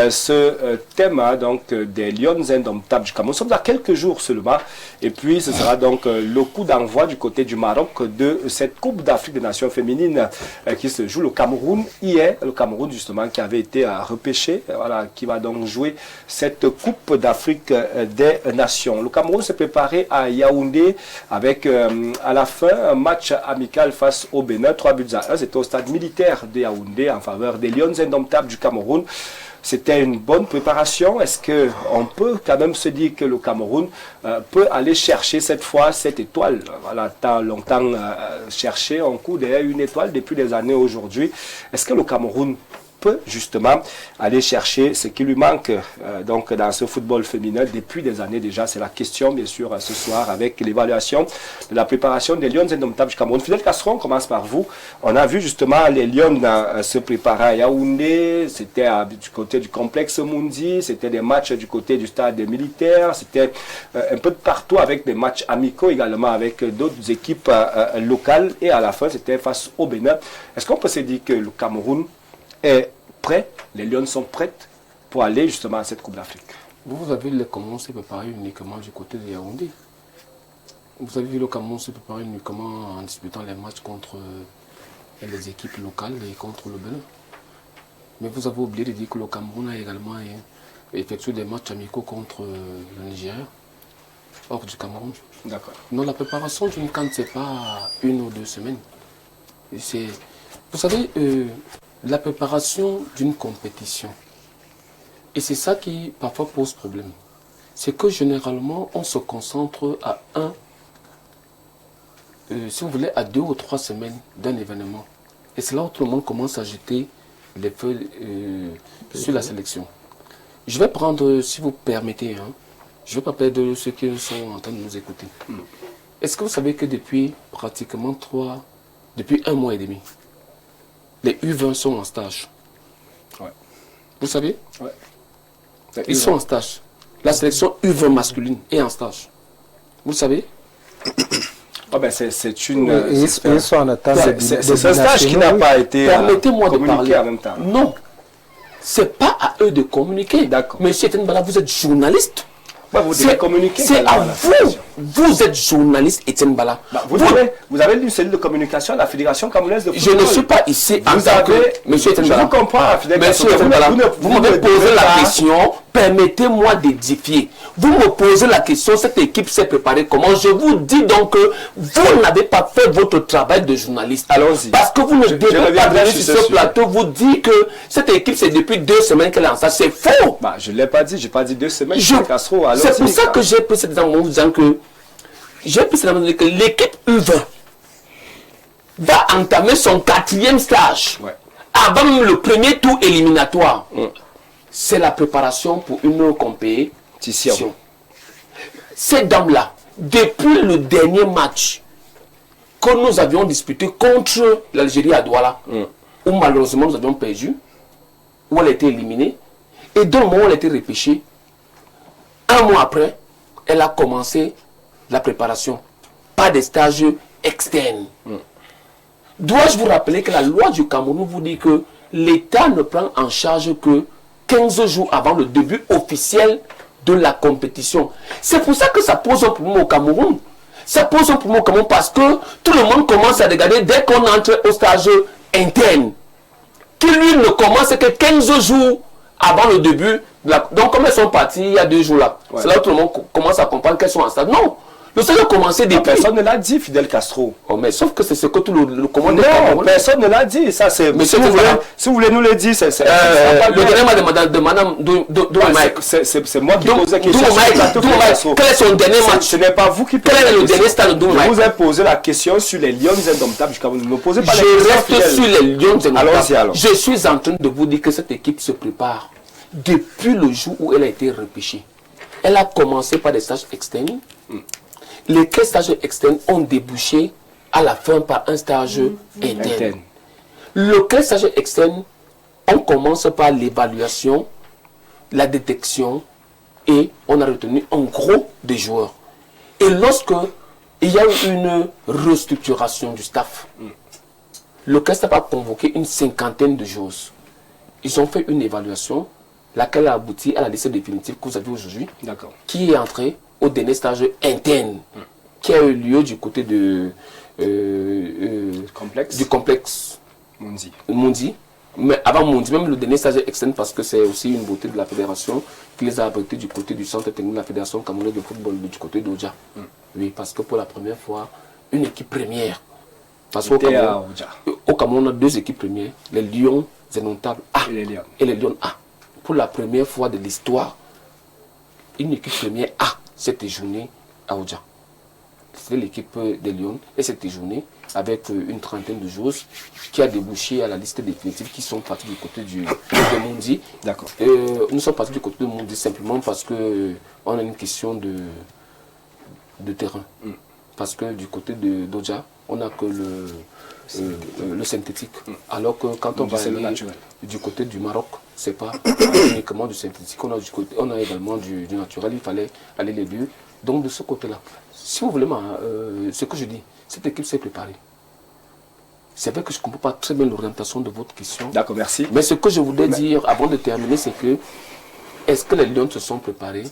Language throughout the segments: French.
ce thème donc des Lions indomptables du Cameroun. Nous sommes à quelques jours seulement et puis ce sera donc le coup d'envoi du côté du Maroc de cette Coupe d'Afrique des Nations féminines qui se joue au Cameroun hier. Le Cameroun justement qui avait été repêché, voilà, qui va donc jouer cette Coupe d'Afrique des Nations. Le Cameroun s'est préparé à Yaoundé avec à la fin un match amical face au Bénin, 3-1. C'était au stade militaire de Yaoundé en faveur des Lions indomptables du Cameroun. C'était une bonne préparation. Est-ce qu'on peut quand même se dire que le Cameroun peut aller chercher cette fois cette étoile? Voilà, tant longtemps cherché, on court derrière une étoile depuis des années aujourd'hui. Est-ce que le Cameroun peut justement aller chercher ce qui lui manque donc dans ce football féminin depuis des années déjà? C'est la question bien sûr ce soir avec l'évaluation de la préparation des Lions indomptables du Cameroun. Fidel Castro, on commence par vous. On a vu justement les Lions se préparer à Yaoundé, c'était du côté du complexe Mundi, c'était des matchs du côté du stade des militaires, c'était un peu de partout avec des matchs amicaux également avec d'autres équipes locales et à la fin c'était face au Bénin. Est-ce qu'on peut se dire que le Cameroun est prêt, les Lions sont prêtes pour aller justement à cette Coupe d'Afrique? Vous avez vu le Cameroun se préparer uniquement du côté de Yaoundé. Vous avez vu le Cameroun se préparer uniquement en disputant les matchs contre les équipes locales et contre le Bénin. Mais vous avez oublié de dire que le Cameroun a également effectué des matchs amicaux contre le Nigeria, hors du Cameroun. D'accord. Non, la préparation d'une CAN, ce n'est pas 1 ou 2 semaines. Vous savez, la préparation d'une compétition, et c'est ça qui parfois pose problème, c'est que généralement on se concentre à si vous voulez, à 2 ou 3 semaines d'un événement. Et c'est là où tout le monde commence à jeter les feux sur la sélection. Je vais prendre, si vous permettez, je ne vais pas parler de ceux qui sont en train de nous écouter. Est-ce que vous savez que depuis pratiquement depuis 1 mois et demi, les U20 sont en stage? Ouais. Vous savez? Ouais. Ils sont en stage. La sélection U20 masculine est en stage. Vous le savez? Oh ben c'est une. Ils sont en attente. C'est un stage qui n'a pas été Permettez-moi de parler. En même temps. Non. C'est pas à eux de communiquer. D'accord. Monsieur Etenbala, vous êtes journaliste. Vous devez communiquer. C'est à vous. Vous êtes journaliste, Etienne Bala. Vous avez une cellule de communication à la Fédération camerounaise de football. Je ne suis pas ici en vous tant avez, que... Monsieur Etienne Bala. Je vous comprends, Fidel Monsieur Etienne Bala, vous m'avez posé la question, permettez-moi d'édifier. Vous me posez la question, cette équipe s'est préparée comment? Je vous dis donc que vous n'avez pas fait votre travail de journaliste. Allons-y. Parce que vous ne devez pas venir sur ce plateau, vous dire que cette équipe, c'est depuis 2 semaines qu'elle est en stage. C'est faux. Je ne l'ai pas dit, je n'ai pas dit 2 semaines. C'est pour ça que j'ai pris cette en vous disant que l'équipe U20 va entamer son 4e stage avant même le premier tour éliminatoire. C'est la préparation pour une compétition. Ces dames-là, depuis le dernier match que nous avions disputé contre l'Algérie à Douala, où malheureusement nous avions perdu, où elle a été éliminée, et dans le moment où elle a été repêchée, 1 mois après, elle a commencé la préparation, pas des stages externes. Dois-je vous rappeler que la loi du Cameroun vous dit que l'État ne prend en charge que 15 jours avant le début officiel de la compétition. C'est pour ça que ça pose un problème au Cameroun. Ça pose un problème au Cameroun parce que tout le monde commence à regarder dès qu'on entre au stage interne, qui lui ne commence que 15 jours avant le début. Donc comme elles sont parties il y a 2 jours là, c'est là où tout le monde commence à comprendre qu'elles sont en stade. Non, le stage a commencé depuis. Personne ne l'a dit, Fidel Castro. Oh, mais sauf que c'est ce que tout le commandant. Non, personne ne l'a dit. Ça, c'est. Si vous voulez nous le dire, c'est. Le dernier match de Madame Mike. C'est moi qui pose la question. Quel est son dernier match? Ce n'est pas vous qui posez la question. Quel est le dernier stade de Mike? Je vous ai posé la question sur les Lions indomptables. Vous ne me posez pas la question. Je reste sur les Lions indomptables. Je suis en train de vous dire que cette équipe se prépare depuis le jour où elle a été repêchée. Elle a commencé par des stages externes. Les 15 stages externes ont débouché à la fin par un stage interne. Le 15 stage externe, on commence par l'évaluation, la détection et on a retenu un gros des joueurs. Et lorsque il y a eu une restructuration du staff, le staff a convoqué une 50aine de joueurs. Ils ont fait une évaluation laquelle a abouti à la liste définitive que vous avez aujourd'hui, qui est entrée au dernier stage interne, qui a eu lieu du côté du complexe Mundi. Mais avant Mundi, même le dernier stage externe, parce que c'est aussi une beauté de la fédération, qui les a abrités du côté du centre technique de la fédération camerounaise de football, du côté d'Oja. Oui, parce que pour la première fois, une équipe première. Parce qu'au Cameroun, on a 2 équipes premières, les Lions indomptables A et les Lions A. Pour la première fois de l'histoire, une équipe première A s'est déjournée à Oja. C'était l'équipe des Lions et cette journée avec une trentaine de joueurs qui a débouché à la liste définitive qui sont partis du côté de Mundi. D'accord. Nous sommes partis du côté de Mundi simplement parce qu'on a une question de terrain. Parce que du côté de Doja, on n'a que le synthétique. Alors que quand on va aller du côté du Maroc, c'est pas uniquement du synthétique. On a également du naturel. Il fallait aller les deux. Donc de ce côté-là, si vous voulez, ce que je dis, cette équipe s'est préparée. C'est vrai que je ne comprends pas très bien l'orientation de votre question. D'accord, merci. Mais ce que je voudrais dire avant de terminer, c'est que est-ce que les Lions se sont préparés?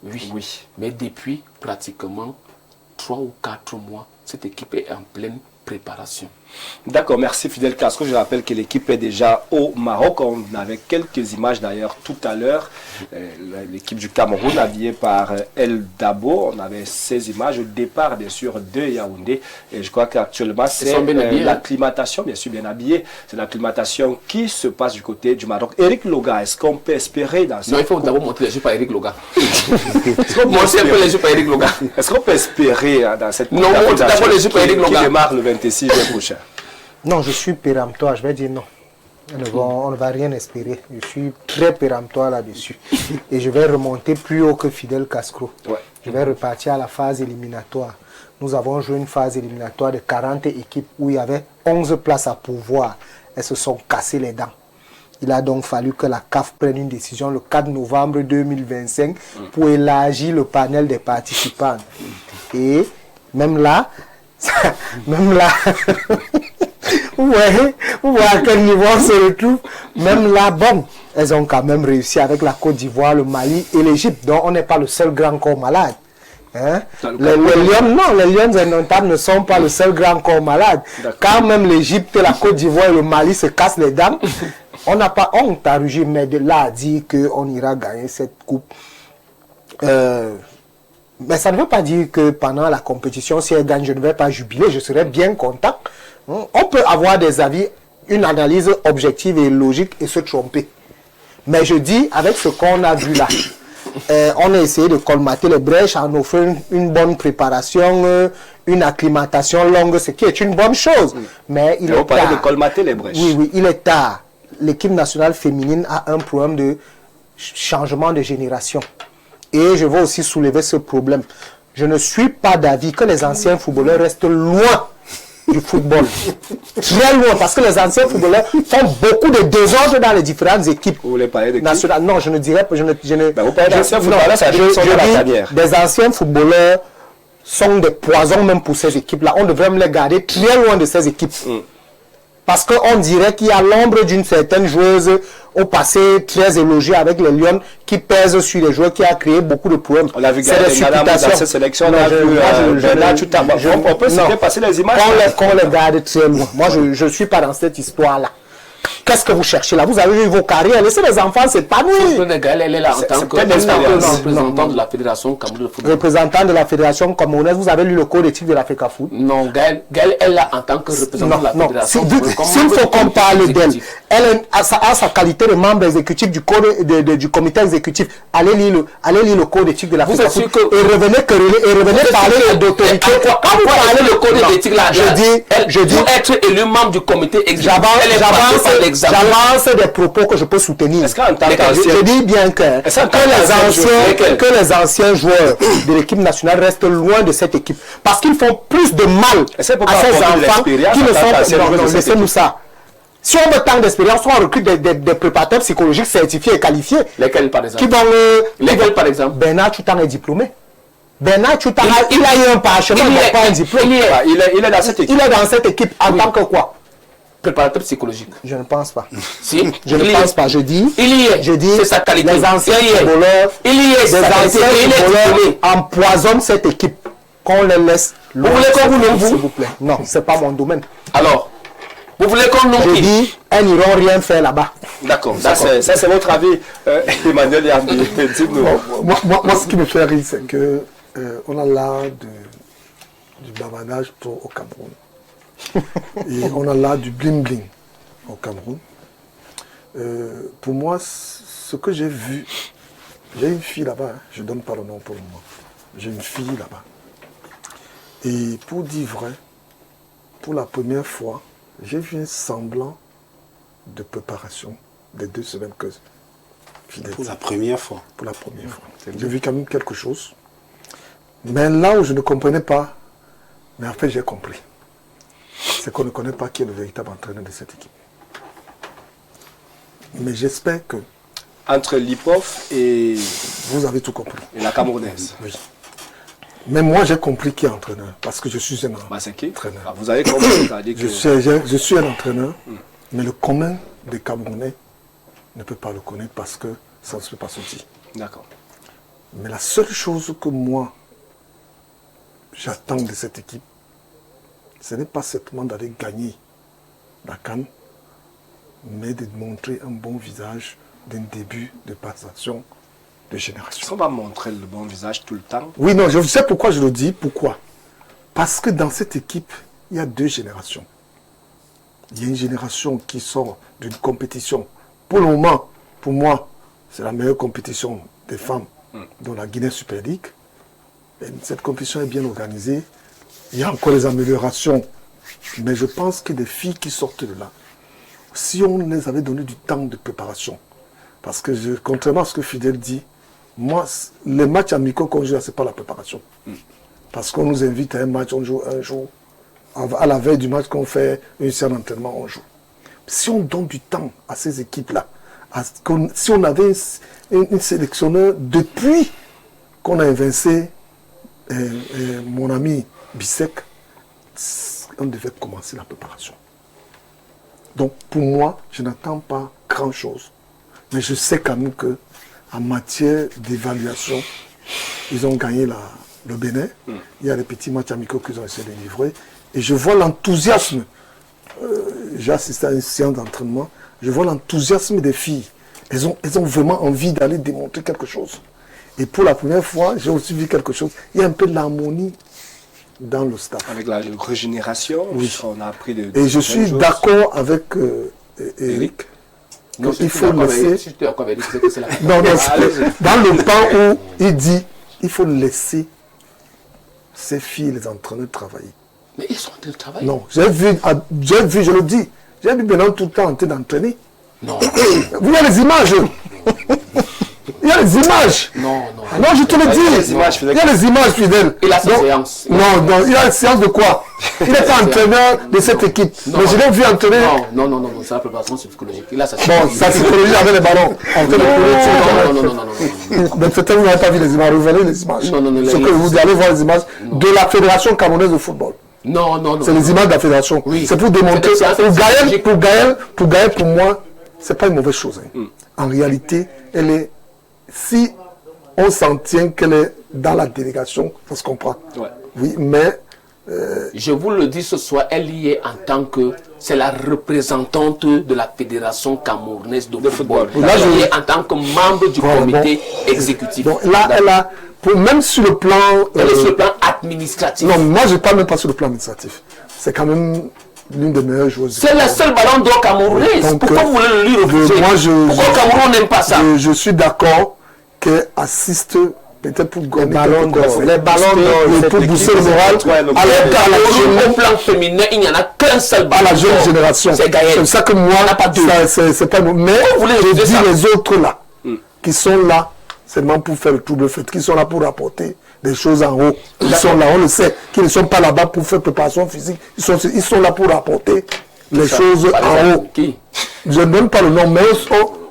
Oui. Mais depuis pratiquement 3 ou 4 mois, cette équipe est en pleine préparation. D'accord, merci Fidel Castro. Je rappelle que l'équipe est déjà au Maroc. On avait quelques images d'ailleurs tout à l'heure. L'équipe du Cameroun habillée par El Dabo. On avait ces images au départ bien sûr de Yaoundé. Et je crois qu'actuellement c'est l'acclimatation, bien sûr bien habillée. C'est l'acclimatation qui se passe du côté du Maroc. Eric Loga, est-ce qu'on peut espérer dans cette... Non, il faut d'abord montrer les jeux par Eric Loga. Montrer un peu les jeux par Eric Loga. Est-ce qu'on peut espérer dans cette... Non, d'abord les jeux par Eric Loga. Qui démarre le 26 juin prochain? Non, je suis péremptoire, je vais dire non. On ne va rien espérer. Je suis très péremptoire là-dessus. Et je vais remonter plus haut que Fidel Castro. Je vais repartir à la phase éliminatoire. Nous avons joué une phase éliminatoire de 40 équipes où il y avait 11 places à pourvoir. Elles se sont cassées les dents. Il a donc fallu que la CAF prenne une décision le 4 novembre 2025 pour élargir le panel des participants. Et même là, vous voyez à quel niveau on se retrouve. Même là, bon, elles ont quand même réussi avec la Côte d'Ivoire, le Mali et l'Égypte. Donc on n'est pas le seul grand corps malade. Hein? Les Lions indomptables ne sont pas le seul grand corps malade. Quand même l'Égypte, la Côte d'Ivoire et le Mali se cassent les dents, on n'a pas honte à rugir, mais de là à dire qu'on ira gagner cette coupe. Mais ça ne veut pas dire que pendant la compétition, si elle gagne, je ne vais pas jubiler, je serai bien content. On peut avoir des avis, une analyse objective et logique et se tromper. Mais je dis, avec ce qu'on a vu là, on a essayé de colmater les brèches en offrant une bonne préparation, une acclimatation longue, ce qui est une bonne chose. Mais il est tard. De colmater les brèches. Oui, il est tard. L'équipe nationale féminine a un problème de changement de génération. Et je veux aussi soulever ce problème. Je ne suis pas d'avis que les anciens footballeurs restent loin du football. Très loin, parce que les anciens footballeurs font beaucoup de désordre dans les différentes équipes. Vous voulez parler de nationales. Non, je ne dirais pas. Vous parlez d'anciens footballeurs, ça veut dire qu'ils sont dans la tanière. Des anciens footballeurs sont des poisons même pour ces équipes-là. On devrait me les garder très loin de ces équipes. Parce qu'on dirait qu'il y a l'ombre d'une certaine joueuse au passé très élogiée avec les Lions qui pèse sur les joueurs, qui a créé beaucoup de problèmes. On a vu dans cette sélection, on a vu on peut citer passer les images. Qu'on les garde très loin. Moi, je ne suis pas dans cette histoire-là. Qu'est-ce que vous cherchez là? Vous avez eu vos carrières, laissez les enfants s'épanouir. Elle est là en tant que représentant de la Fédération camerounaise de football. Représentant de la Fédération camerounaise, vous avez lu le code éthique de l'Africa Foot? Non, Gaël est là en tant que représentant de la Fédération. S'il faut qu'on parle d'elle, elle a sa qualité de membre exécutif du comité exécutif. Allez lire le code éthique de l'Africa Foot et revenez parler d'autorité. Quand vous parlez le code éthique là, je dis être élu membre du comité exécutif. J'avance des propos que je peux soutenir. Je dis bien que les anciens joueurs de l'équipe nationale restent loin de cette équipe. Parce qu'ils font plus de mal à ces enfants qui ne sont pas... Non, laissez-nous ça. Si on veut tant d'expérience, on recrute des préparateurs psychologiques certifiés et qualifiés. Lesquels par exemple? Lesquels par exemple? Bernard Choutan est diplômé. Bernard Choutan, il a eu un parchemin, mais pas un diplôme. Il est dans cette équipe. Il est dans cette équipe en tant que quoi? préparateur psychologique? Je ne pense pas. Si, je ne pense pas. Je dis, c'est sa qualité. Les anciens footballeurs, empoisonnent cette équipe. Qu'on les laisse. Vous voulez qu'on vous nomme vous? S'il vous plaît. Non, c'est pas mon domaine. Alors, vous voulez qu'on nomme qui? Je dis, elles n'iront rien faire là-bas. D'accord. Ça c'est votre avis, Emmanuel Yambi. Dites-nous. Moi, ce qui me fait rire, c'est que on a l'art du bavardage au Cameroun. Et on a l'art du bling-bling au Cameroun. Pour moi, ce que j'ai vu, j'ai une fille là-bas, hein, je ne donne pas le nom pour le moment. J'ai une fille là-bas. Et pour dire vrai, pour la première fois, j'ai vu un semblant de préparation des 2 semaines que Fidel. Pour la première fois. Pour la première fois. J'ai vu quand même quelque chose. Mais là où je ne comprenais pas, mais en fait j'ai compris. C'est qu'on ne connaît pas qui est le véritable entraîneur de cette équipe. Mais j'espère que... Entre l'IPOF et... Vous avez tout compris. Et la Camerounaise. Oui. Mais moi j'ai compris qui est entraîneur, parce que je suis un entraîneur. Ah, vous avez compris, c'est-à-dire que... je suis un entraîneur, mais le commun des Camerounais ne peut pas le connaître parce que ça ne se peut pas sortir. D'accord. Mais la seule chose que moi, j'attends de cette équipe, ce n'est pas simplement d'aller gagner la CAN, mais de montrer un bon visage d'un début de passation de génération. Est-ce qu'on va montrer le bon visage tout le temps? Oui, non, je sais pourquoi je le dis. Pourquoi? Parce que dans cette équipe, il y a 2 générations. Il y a une génération qui sort d'une compétition. Pour le moment, pour moi, c'est la meilleure compétition des femmes dans la Guinée Super League. Et cette compétition est bien organisée. Il y a encore des améliorations. Mais je pense que des filles qui sortent de là, si on les avait donné du temps de préparation, parce que contrairement à ce que Fidel dit, moi, les matchs amicaux qu'on joue, ce n'est pas la préparation. Parce qu'on nous invite à un match, on joue un jour. À la veille du match qu'on fait une séance d'entraînement, on joue. Si on donne du temps à ces équipes-là, si on avait une sélectionneur depuis qu'on a évincé mon ami Bissek, on devait commencer la préparation. Donc pour moi, je n'attends pas grand-chose. Mais je sais quand même qu'en matière d'évaluation, ils ont gagné le Bénin. Il y a les petits matchs amicaux qu'ils ont essayé de livrer. Et je vois l'enthousiasme. J'ai assisté à une séance d'entraînement. Je vois l'enthousiasme des filles. Elles ont vraiment envie d'aller démontrer quelque chose. Et pour la première fois, j'ai aussi vu quelque chose. Il y a un peu de l'harmonie dans le staff. Avec la régénération, oui. On a appris de et je suis d'accord avec Eric. Non, il faut laisser... Non, dans le temps où il dit il faut laisser ces filles, les entraîneurs, travailler. Mais ils sont en train de travailler. Non, j'ai vu, je le dis, j'ai vu maintenant tout le temps en train d'entraîner. Non. Il y a les images. Il y a les images. Non, je te le dis. Il y a les images, Fidèle. Il a ses séances. Non, il y a une séance de quoi? Il n'est pas entraîneur de cette équipe. Mais je l'ai vu entraîner. Non, c'est la préparation psychologique. Il a sa psychologie avec les ballons. Non. Donc peut-être vous n'avez pas vu les images. Vous verrez les images. Ce que vous allez voir les images de la Fédération camerounaise de football. Non. C'est les images de la Fédération. Oui. C'est pour démontrer. Pour gagner, pour moi, c'est pas une mauvaise chose. En réalité, elle est... Si on s'en tient qu'elle est dans la délégation, ça se comprend. Ouais. Oui, mais... Je vous le dis ce soir, elle y est en tant que... C'est la représentante de la Fédération camerounaise de football. Là, elle y est en tant que membre du comité exécutif. Donc là, elle a... même sur le plan... Elle est sur le plan administratif. Non, moi je ne parle même pas sur le plan administratif. C'est quand même l'une des meilleures joueuses. C'est le seul ballon d'or camerounais. Pourquoi vous voulez le lui refuser? Pourquoi le Cameroun n'aime pas ça? Je suis d'accord qu'elle assiste peut-être pour gagner les ballons d'or pour booster le moral. Au plan féminin, il n'y en a qu'un seul ballon. À la jeune génération. C'est Gaël. C'est ça que moi, c'est pas... Mais je dis les autres là, qui sont là seulement pour faire le tour de fête, qui sont là pour apporter des choses en haut. Ils sont là, on le sait, qu'ils ne sont pas là-bas pour faire préparation physique. Ils sont là pour apporter les choses en haut. Je ne donne pas le nom, mais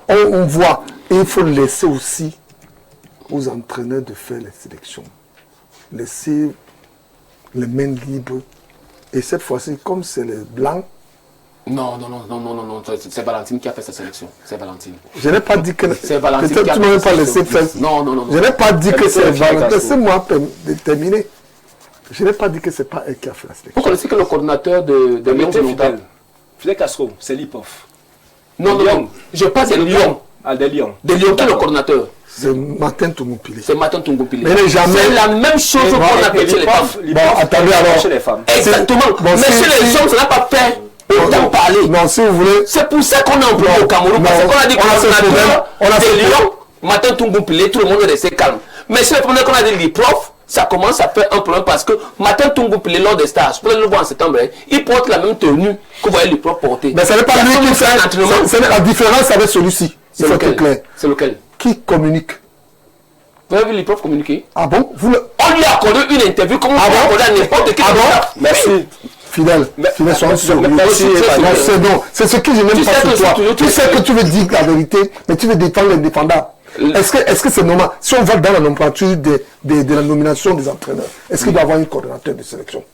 on voit. Et il faut laisser aussi aux entraîneurs de faire les sélections. Laisser les mains libres. Et cette fois-ci, comme c'est les blancs, Non, c'est Valentine qui a fait sa sélection. C'est Valentine. Je n'ai pas dit que... C'est Valentine Peut-être tu ne m'avais pas laissé faire. Non. Je n'ai pas dit que c'est Valentine. Laissez-moi terminer. Je n'ai pas dit que ce n'est pas elle qui a fait la sélection. Vous connaissez que le coordinateur de Lyon, Fidel Castro, c'est l'IPOF. Non. Je parle de Lyon. Ah, de Lyon. De Lyon, qui est le coordinateur? C'est Martin Tungoupili. C'est Martin Tungoupili. Mais jamais... C'est la même chose qu'on a fait chez les femmes. Bon, attendez alors. Chez les femmes. Exactement. Mais chez les hommes, ça n'a pas fait autant parler. Non, si vous voulez... C'est pour ça qu'on a employé au Cameroun. Parce qu'on a dit qu'on a de Lyon, Martin Tungoupili, tout le monde est resté calme. Mais chez les femmes, qu'on a dit les profs, ça commence à faire un problème parce que Martin Tungoupili, lors des stages, vous allez le voir en septembre, il porte la même tenue que vous voyez les profs porter. Mais ce n'est pas lui qui fait un entraînement. La différence avec celui-ci. C'est lequel? Qui communique? Vous avez vu les profs communiquer? Ah bon? On lui a accordé une interview comme on peut accorder à n'importe qui. Ah bon? Merci. Fidèle, sois sûr. C'est bon. C'est ce que je n'aime pas sur toi. Tu sais que tu veux dire la vérité, mais tu veux défendre l'indéfendable. Est-ce que c'est normal? Si on va dans la nomenclature de la nomination des entraîneurs, est-ce qu'il doit y avoir un coordonnateur de sélection?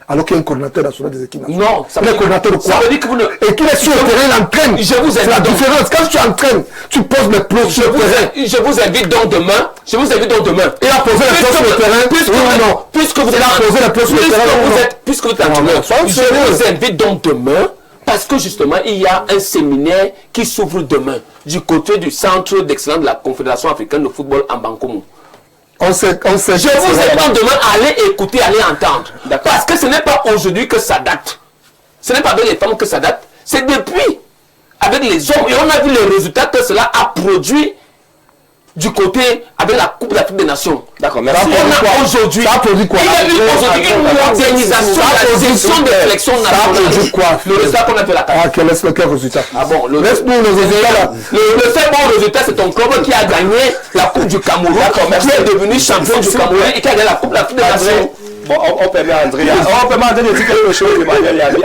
Alors qu'il y a un coordinateur national des équipes nationales. Non, ça veut dire coordinateur de quoi? Ça veut dire que vous ne... Et qu'il est sur le terrain, il entraîne. C'est la différence. Quand tu entraînes, tu poses les plots sur le terrain. Je vous invite donc demain. Il a posé les plots sur le terrain. Puisque vous êtes entraîneur, je vous invite donc demain. Parce que justement, il y a un séminaire qui s'ouvre demain du côté du centre d'excellence de la Confédération africaine de football en Bankomo. Je vous invite demain à aller écouter, à aller entendre. Parce que ce n'est pas aujourd'hui que ça date. Ce n'est pas avec les femmes que ça date. C'est depuis, avec les hommes. Et on a vu les résultats que cela a produit du côté avec la Coupe d'Afrique des Nations. D'accord, merci. On a aujourd'hui, il y a eu aujourd'hui une modernisation de la gestion de sélection nationale. Le résultat qu'on a fait la carte. Ah, quel résultat? Ah bon, laisse-nous le résultat là. Le fait bon résultat, c'est ton club qui a gagné la Coupe du Cameroun, qui est devenu champion du Cameroun et qui a gagné la Coupe d'Afrique des Nations. Bon, on permet à André. On permet à André de dire quelque chose.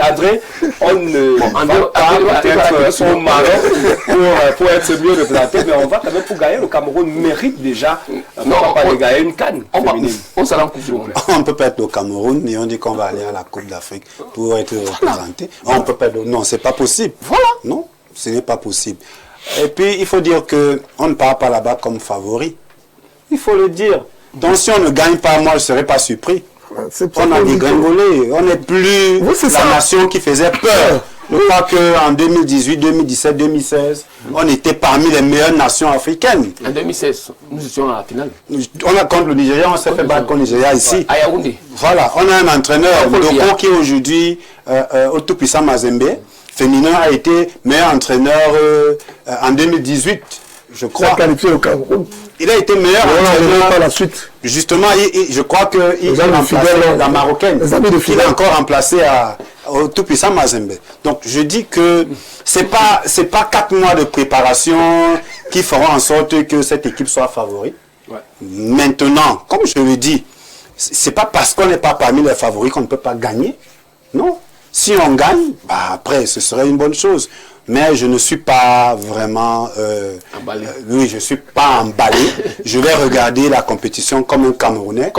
André, on ne va pas peut-être au Maroc pour être mieux représenté, mais on va quand même pour gagner. Le Cameroun mérite déjà de gagner une canne féminine. On s'en rend compte. On peut perdre au Cameroun et on dit qu'on va aller à la Coupe d'Afrique pour être représenté. On peut perdre. Non, c'est pas possible. Voilà. Non, ce n'est pas possible. Et puis, il faut dire qu'on ne part pas là-bas comme favori. Il faut le dire. Donc, si on ne gagne pas, moi, je ne serais pas surpris. On a dégringolé. On n'est plus la nation qui faisait peur. Je crois qu'en 2018, 2017, 2016, on était parmi les meilleures nations africaines. En 2016, nous étions à la finale. On a contre le Nigeria, on s'est fait battre contre le Nigeria ici. À Yaoundé. Voilà, on a un entraîneur, Doko, qui est aujourd'hui au tout-puissant Mazembe. Féminin a été meilleur entraîneur en 2018, je crois. Il a été meilleur entraîneur par la suite. Justement, je crois qu'il a remplacé la Marocaine. Il a encore remplacé au tout-puissant Mazembe. Donc, je dis que c'est pas 4 mois de préparation qui feront en sorte que cette équipe soit favorite. Ouais. Maintenant, comme je le dis, c'est pas parce qu'on n'est pas parmi les favoris qu'on ne peut pas gagner. Non. Si on gagne, après, ce serait une bonne chose. Mais je ne suis pas vraiment... emballé. Oui, je ne suis pas emballé. Je vais regarder la compétition comme un Camerounais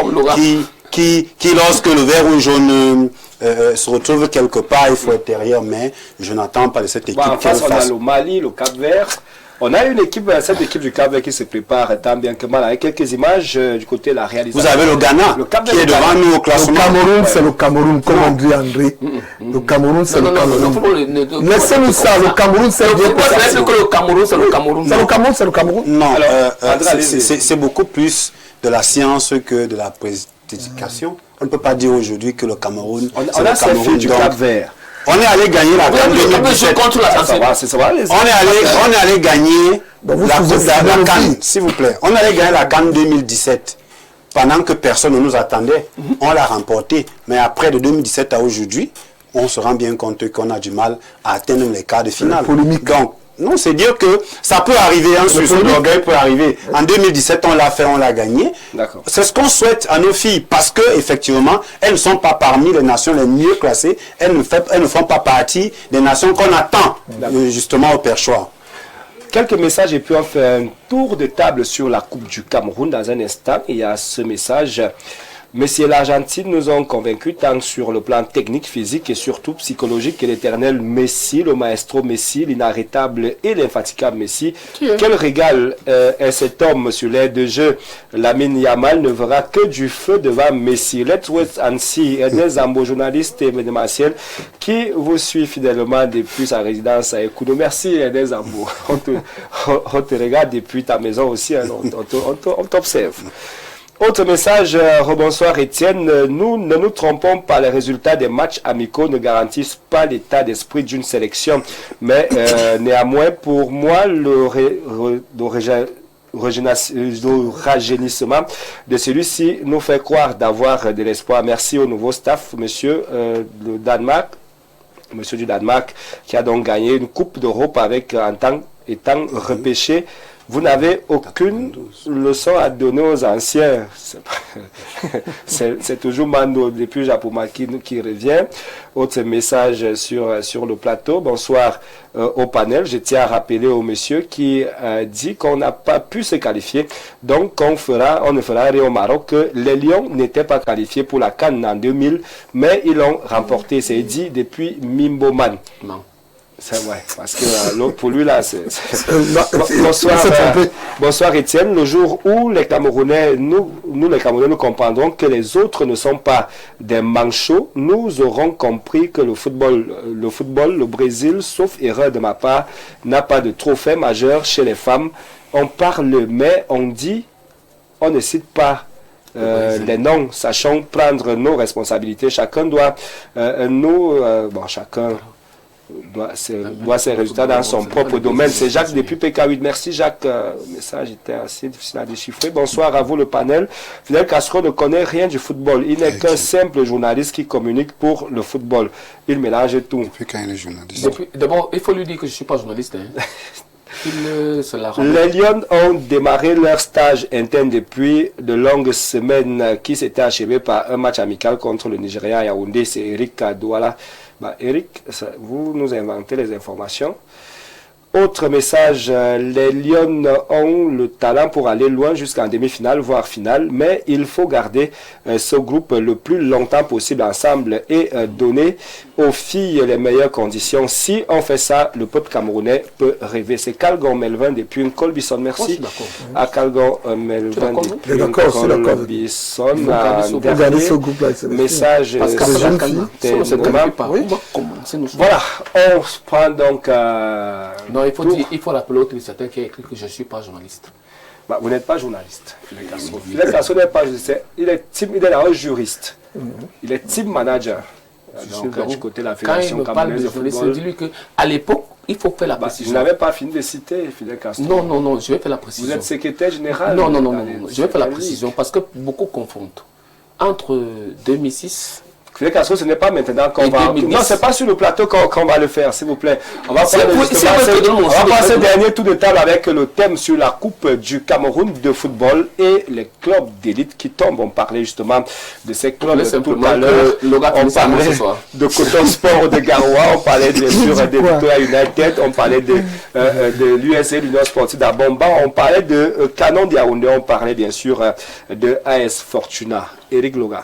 qui lorsque le vert ou jaune se retrouve quelque part, il faut être derrière. Mais je n'attends pas de cette équipe. En face, on a le Mali, le Cap-Vert. On a une équipe, cette équipe du Cap-Vert qui se prépare tant bien que mal, avec quelques images du côté de la réalisation. Vous avez le Ghana qui est devant nous au classement. Le Cameroun, c'est le Cameroun, comme on dit André. Le Cameroun, c'est le Cameroun. Laissez-nous ça, le Cameroun, c'est le Cameroun, c'est le Cameroun. C'est le Cameroun, c'est le Cameroun. Non, c'est beaucoup plus de la science que de la prédication. On ne peut pas dire aujourd'hui que le Cameroun, c'est le Cameroun du Cap-Vert. On est allé gagner la CAN 2017. On est allé gagner la CAN, s'il vous plaît. On est allé gagner la CAN 2017. Pendant que personne ne nous attendait, on l'a remporté. Mais après, de 2017 à aujourd'hui, on se rend bien compte qu'on a du mal à atteindre les quarts de finale. Donc, non, c'est dire que ça peut arriver, un sursaut d'orgueil peut arriver. En 2017, on l'a fait, on l'a gagné. C'est ce qu'on souhaite à nos filles, parce que effectivement, elles ne sont pas parmi les nations les mieux classées. Elles ne font pas partie des nations qu'on attend justement au perchoir. Quelques messages et puis on fait un tour de table sur la Coupe du Cameroun dans un instant. Il y a ce message Messieurs l'Argentine nous ont convaincus tant sur le plan technique, physique et surtout psychologique que l'éternel Messi, le maestro Messi, l'inarrêtable et l'infatigable Messi. Quel régal est cet homme sur l'air de jeu. Lamine Yamal ne verra que du feu devant Messi. Let's wait and see. Des ambo journalistes et mesdemoiselles qui vous suit fidèlement depuis sa résidence à Ekoudo. Merci des ambo. On te regarde depuis ta maison aussi. Hein. On t'observe. Autre message, rebonsoir Étienne, nous ne nous trompons pas, les résultats des matchs amicaux ne garantissent pas l'état d'esprit d'une sélection, mais néanmoins pour moi le rajeunissement de celui-ci nous fait croire d'avoir de l'espoir. Merci au nouveau staff, monsieur du Danemark, qui a donc gagné une Coupe d'Europe avec étant repêché. Vous n'avez aucune leçon à donner aux anciens. C'est toujours Mando depuis Japomaki qui revient. Autre message sur le plateau. Bonsoir au panel. Je tiens à rappeler au monsieur qui dit qu'on n'a pas pu se qualifier. Donc on ne fera rien au Maroc que les Lions n'étaient pas qualifiés pour la CAN en 2000, mais ils l'ont remporté. C'est dit depuis Mimboman. Non. C'est vrai, parce que pour lui là, bonsoir Étienne. Le jour où les Camerounais, nous les Camerounais, nous comprendrons que les autres ne sont pas des manchots, nous aurons compris que le football, le Brésil, sauf erreur de ma part, n'a pas de trophée majeur chez les femmes. On parle, mais on dit, on ne cite pas les noms, sachant prendre nos responsabilités. Chacun doit chacun doit ses résultats dans son propre domaine. C'est Jacques depuis PK8. Merci Jacques. Le message était assez difficile à déchiffrer. Bonsoir à vous le panel. Fidel Castro ne connaît rien du football. Il n'est qu'un simple journaliste qui communique pour le football. Il mélange tout. Depuis quand il est journaliste? D'abord, il faut lui dire que je ne suis pas journaliste. Hein. Les Lions ont démarré leur stage interne depuis de longues semaines qui s'était achevé par un match amical contre le Nigeria à Yaoundé. C'est Eric Douala. Eric, vous nous inventez les informations. Autre message, les Lions ont le talent pour aller loin jusqu'en demi-finale, voire finale, mais il faut garder ce groupe le plus longtemps possible ensemble et donner aux filles les meilleures conditions. Si on fait ça, le peuple camerounais peut rêver. C'est Calgon Melvin depuis une Colbisson. Merci à Calgon Melvin depuis une Colbisson. Message. Voilà, on prend donc... Non, il faut rappeler au téléspectateur qui a écrit que je ne suis pas journaliste. Vous n'êtes pas journaliste, Fidel Castro. Fidel Castro n'est pas journaliste, il est un juriste. Il est team manager. Donc, du côté de la Fédération camerounaise de football. Dis-lui qu'à l'époque, il faut faire la précision. Vous n'avez pas fini de citer Fidel Castro. Non, je vais faire la précision. Vous êtes secrétaire général. Non, je vais faire la précision parce que beaucoup confondent. Entre 2006... Fidel Castro, ce n'est pas maintenant qu'on va... Non, ce n'est pas sur le plateau qu'on va le faire, s'il vous plaît. On va passer le dernier tour de table avec le thème sur la Coupe du Cameroun de football et les clubs d'élite qui tombent. On parlait justement de ces clubs tout à l'heure. On parlait de Coton Sport de Garoua, on parlait bien sûr de Victoria United, on parlait de l'USA, l'Union Sportive d'Abomba, on parlait de Canon de Yaoundé, on parlait bien sûr de AS Fortuna. Eric Loga.